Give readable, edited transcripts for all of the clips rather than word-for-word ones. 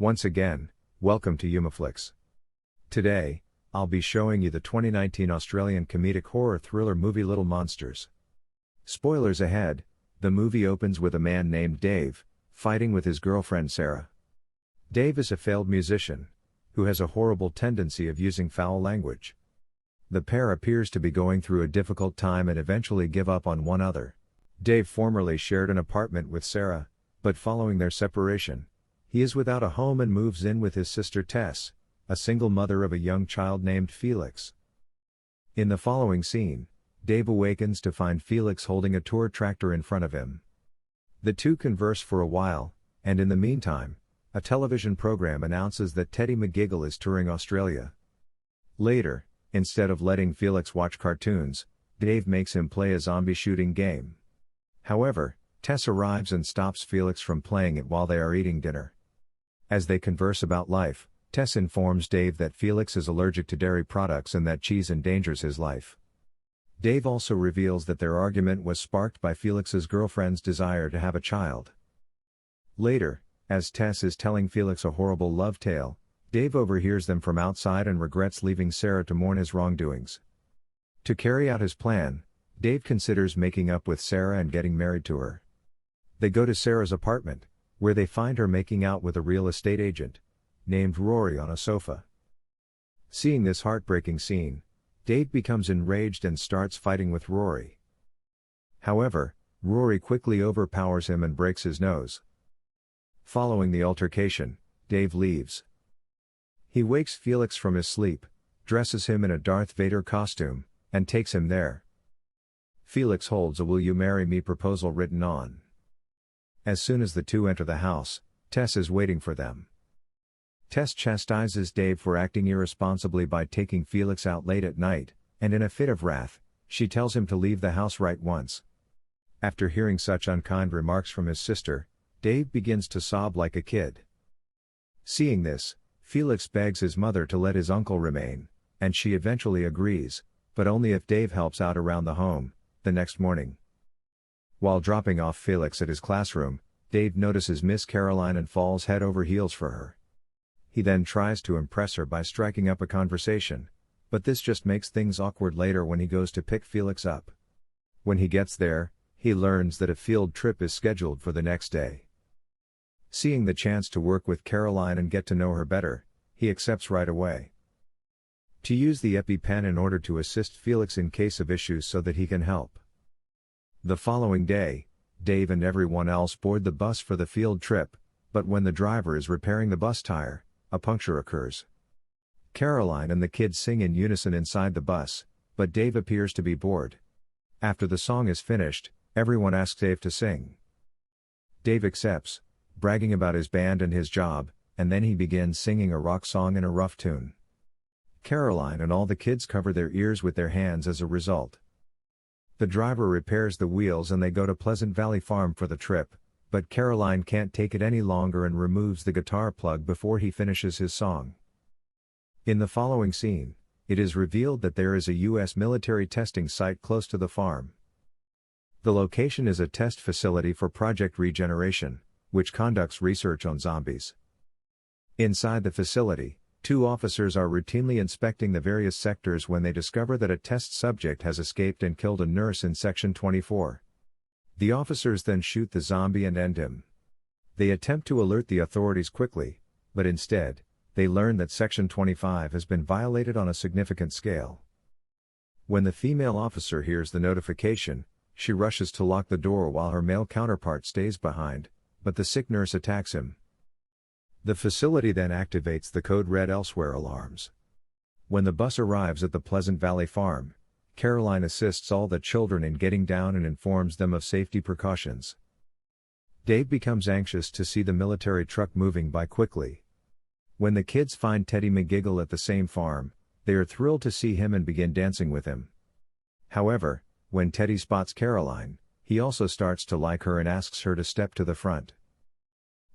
Once again, welcome to Umaflix. Today, I'll be showing you the 2019 Australian comedic horror thriller movie Little Monsters. Spoilers ahead, the movie opens with a man named Dave, fighting with his girlfriend Sarah. Dave is a failed musician, who has a horrible tendency of using foul language. The pair appears to be going through a difficult time and eventually give up on one another. Dave formerly shared an apartment with Sarah, but following their separation, he is without a home and moves in with his sister Tess, a single mother of a young child named Felix. In the following scene, Dave awakens to find Felix holding a tour tractor in front of him. The two converse for a while, and in the meantime, a television program announces that Teddy McGiggle is touring Australia. Later, instead of letting Felix watch cartoons, Dave makes him play a zombie shooting game. However, Tess arrives and stops Felix from playing it while they are eating dinner. As they converse about life, Tess informs Dave that Felix is allergic to dairy products and that cheese endangers his life. Dave also reveals that their argument was sparked by Felix's girlfriend's desire to have a child. Later, as Tess is telling Felix a horrible love tale, Dave overhears them from outside and regrets leaving Sarah to mourn his wrongdoings. To carry out his plan, Dave considers making up with Sarah and getting married to her. They go to Sarah's apartment, where they find her making out with a real estate agent, named Rory, on a sofa. Seeing this heartbreaking scene, Dave becomes enraged and starts fighting with Rory. However, Rory quickly overpowers him and breaks his nose. Following the altercation, Dave leaves. He wakes Felix from his sleep, dresses him in a Darth Vader costume, and takes him there. Felix holds a "Will you marry me" proposal written on. As soon as the two enter the house, Tess is waiting for them. Tess chastises Dave for acting irresponsibly by taking Felix out late at night, and in a fit of wrath, she tells him to leave the house right once. After hearing such unkind remarks from his sister, Dave begins to sob like a kid. Seeing this, Felix begs his mother to let his uncle remain, and she eventually agrees, but only if Dave helps out around the home. The next morning, while dropping off Felix at his classroom, Dave notices Miss Caroline and falls head over heels for her. He then tries to impress her by striking up a conversation, but this just makes things awkward later when he goes to pick Felix up. When he gets there, he learns that a field trip is scheduled for the next day. Seeing the chance to work with Caroline and get to know her better, he accepts right away. To use the EpiPen in order to assist Felix in case of issues so that he can help. The following day, Dave and everyone else board the bus for the field trip, but when the driver is repairing the bus tire, a puncture occurs. Caroline and the kids sing in unison inside the bus, but Dave appears to be bored. After the song is finished, everyone asks Dave to sing. Dave accepts, bragging about his band and his job, and then he begins singing a rock song in a rough tune. Caroline and all the kids cover their ears with their hands as a result. The driver repairs the wheels and they go to Pleasant Valley Farm for the trip, but Caroline can't take it any longer and removes the guitar plug before he finishes his song. In the following scene, it is revealed that there is a U.S. military testing site close to the farm. The location is a test facility for Project Regeneration, which conducts research on zombies. Inside the facility, two officers are routinely inspecting the various sectors when they discover that a test subject has escaped and killed a nurse in Section 24. The officers then shoot the zombie and end him. They attempt to alert the authorities quickly, but instead, they learn that Section 25 has been violated on a significant scale. When the female officer hears the notification, she rushes to lock the door while her male counterpart stays behind, but the sick nurse attacks him. The facility then activates the code red elsewhere alarms. When the bus arrives at the Pleasant Valley Farm, Caroline assists all the children in getting down and informs them of safety precautions. Dave becomes anxious to see the military truck moving by quickly. When the kids find Teddy McGiggle at the same farm, they are thrilled to see him and begin dancing with him. However, when Teddy spots Caroline, he also starts to like her and asks her to step to the front.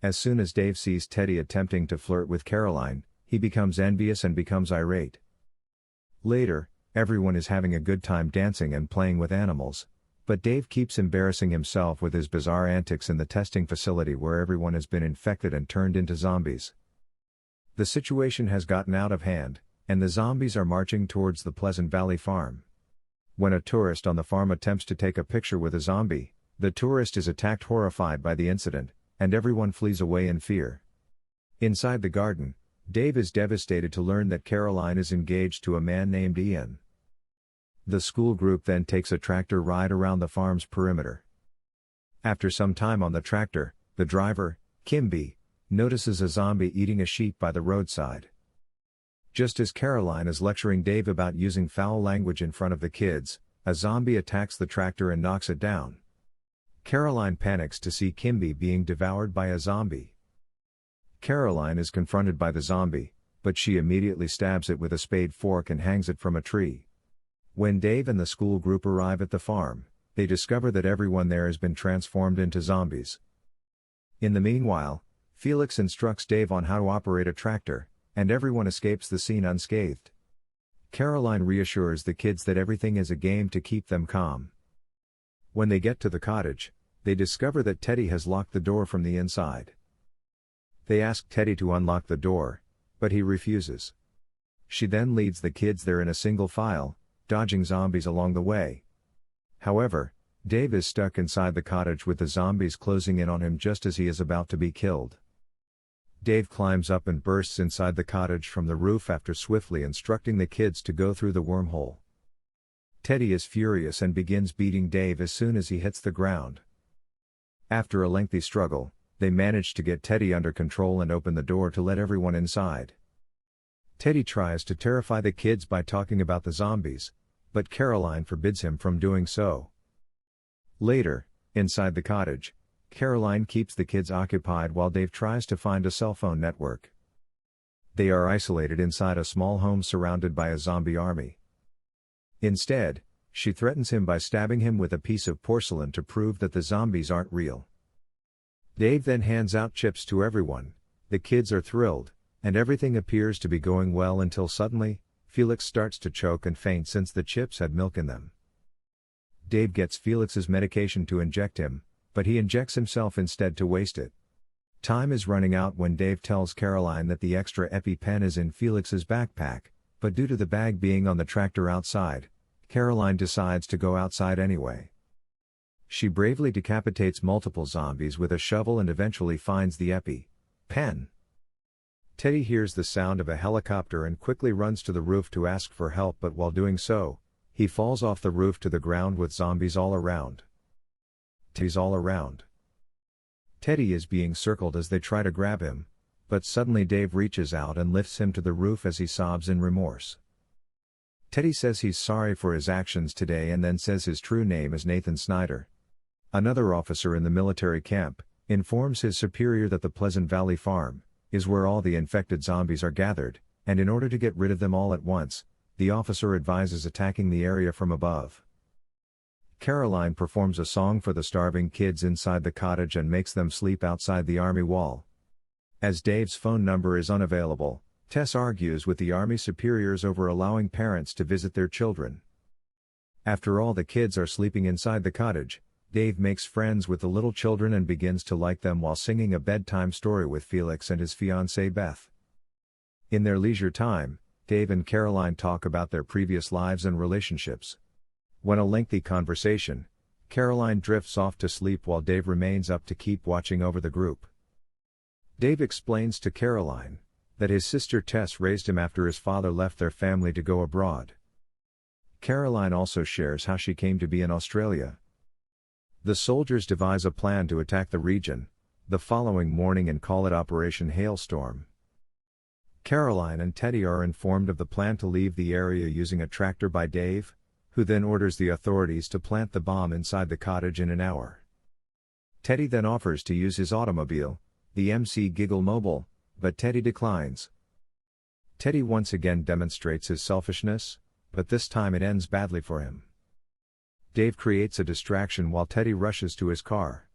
As soon as Dave sees Teddy attempting to flirt with Caroline, he becomes envious and becomes irate. Later, everyone is having a good time dancing and playing with animals, but Dave keeps embarrassing himself with his bizarre antics in the testing facility where everyone has been infected and turned into zombies. The situation has gotten out of hand, and the zombies are marching towards the Pleasant Valley farm. When a tourist on the farm attempts to take a picture with a zombie, the tourist is attacked, horrified by the incident, and everyone flees away in fear. Inside the garden, Dave is devastated to learn that Caroline is engaged to a man named Ian. The school group then takes a tractor ride around the farm's perimeter. After some time on the tractor, the driver, Kimby, notices a zombie eating a sheep by the roadside. Just as Caroline is lecturing Dave about using foul language in front of the kids, a zombie attacks the tractor and knocks it down. Caroline panics to see Kimby being devoured by a zombie. Caroline is confronted by the zombie, but she immediately stabs it with a spade fork and hangs it from a tree. When Dave and the school group arrive at the farm, they discover that everyone there has been transformed into zombies. In the meanwhile, Felix instructs Dave on how to operate a tractor, and everyone escapes the scene unscathed. Caroline reassures the kids that everything is a game to keep them calm. When they get to the cottage, they discover that Teddy has locked the door from the inside. They ask Teddy to unlock the door, but he refuses. She then leads the kids there in a single file, dodging zombies along the way. However, Dave is stuck inside the cottage with the zombies closing in on him just as he is about to be killed. Dave climbs up and bursts inside the cottage from the roof after swiftly instructing the kids to go through the wormhole. Teddy is furious and begins beating Dave as soon as he hits the ground. After a lengthy struggle, they manage to get Teddy under control and open the door to let everyone inside. Teddy tries to terrify the kids by talking about the zombies, but Caroline forbids him from doing so. Later, inside the cottage, Caroline keeps the kids occupied while Dave tries to find a cell phone network. They are isolated inside a small home surrounded by a zombie army. Instead, she threatens him by stabbing him with a piece of porcelain to prove that the zombies aren't real. Dave then hands out chips to everyone. The kids are thrilled, and everything appears to be going well until suddenly, Felix starts to choke and faint since the chips had milk in them. Dave gets Felix's medication to inject him, but he injects himself instead to waste it. Time is running out when Dave tells Caroline that the extra EpiPen is in Felix's backpack, but due to the bag being on the tractor outside, Caroline decides to go outside anyway. She bravely decapitates multiple zombies with a shovel and eventually finds the EpiPen. Teddy hears the sound of a helicopter and quickly runs to the roof to ask for help, but while doing so, he falls off the roof to the ground with zombies all around. Teddy is being circled as they try to grab him, but suddenly Dave reaches out and lifts him to the roof as he sobs in remorse. Teddy says he's sorry for his actions today and then says his true name is Nathan Snyder. Another officer in the military camp informs his superior that the Pleasant Valley farm is where all the infected zombies are gathered, and in order to get rid of them all at once, the officer advises attacking the area from above. Caroline performs a song for the starving kids inside the cottage and makes them sleep outside the army wall. As Dave's phone number is unavailable, Tess argues with the army superiors over allowing parents to visit their children. After all the kids are sleeping inside the cottage, Dave makes friends with the little children and begins to like them while singing a bedtime story with Felix and his fiancée Beth. In their leisure time, Dave and Caroline talk about their previous lives and relationships. When a lengthy conversation, Caroline drifts off to sleep while Dave remains up to keep watching over the group. Dave explains to Caroline that his sister Tess raised him after his father left their family to go abroad. Caroline also shares how she came to be in Australia. The soldiers devise a plan to attack the region the following morning and call it Operation Hailstorm. Caroline and Teddy are informed of the plan to leave the area using a tractor by Dave, who then orders the authorities to plant the bomb inside the cottage in an hour. Teddy then offers to use his automobile, the MC Giggle Mobile, but Teddy declines. Teddy once again demonstrates his selfishness, but this time it ends badly for him. Dave creates a distraction while Teddy rushes to his car.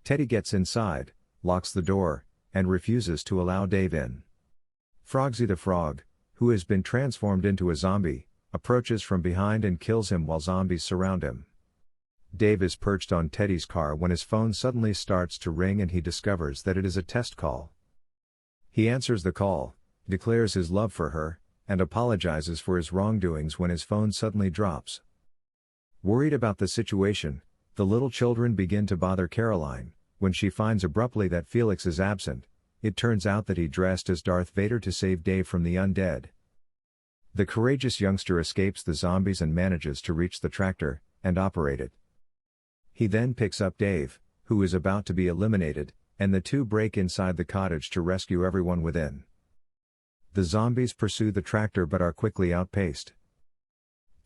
Teddy gets inside, locks the door, and refuses to allow Dave in. Frogsy the Frog, who has been transformed into a zombie, approaches from behind and kills him while zombies surround him. Dave is perched on Teddy's car when his phone suddenly starts to ring and he discovers that it is a test call. He answers the call, declares his love for her, and apologizes for his wrongdoings when his phone suddenly drops. Worried about the situation, the little children begin to bother Caroline. When she finds abruptly that Felix is absent, it turns out that he dressed as Darth Vader to save Dave from the undead. The courageous youngster escapes the zombies and manages to reach the tractor and operate it. He then picks up Dave, who is about to be eliminated, and the two break inside the cottage to rescue everyone within. The zombies pursue the tractor but are quickly outpaced.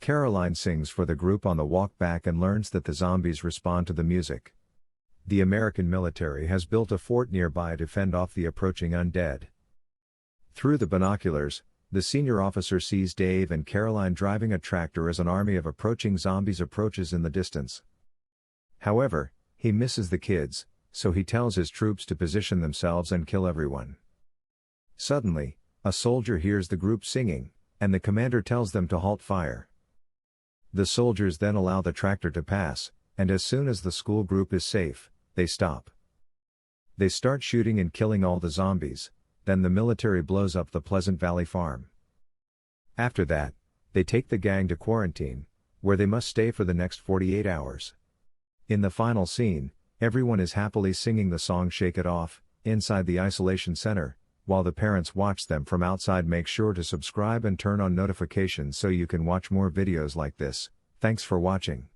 Caroline sings for the group on the walk back and learns that the zombies respond to the music. The American military has built a fort nearby to fend off the approaching undead. Through the binoculars, the senior officer sees Dave and Caroline driving a tractor as an army of approaching zombies approaches in the distance. However, he misses the kids, so he tells his troops to position themselves and kill everyone. Suddenly, a soldier hears the group singing, and the commander tells them to halt fire. The soldiers then allow the tractor to pass, and as soon as the school group is safe, they stop. They start shooting and killing all the zombies, then the military blows up the Pleasant Valley farm. After that, they take the gang to quarantine, where they must stay for the next 48 hours. In the final scene, everyone is happily singing the song Shake It Off, inside the isolation center, while the parents watch them from outside. Make sure to subscribe and turn on notifications so you can watch more videos like this. Thanks for watching.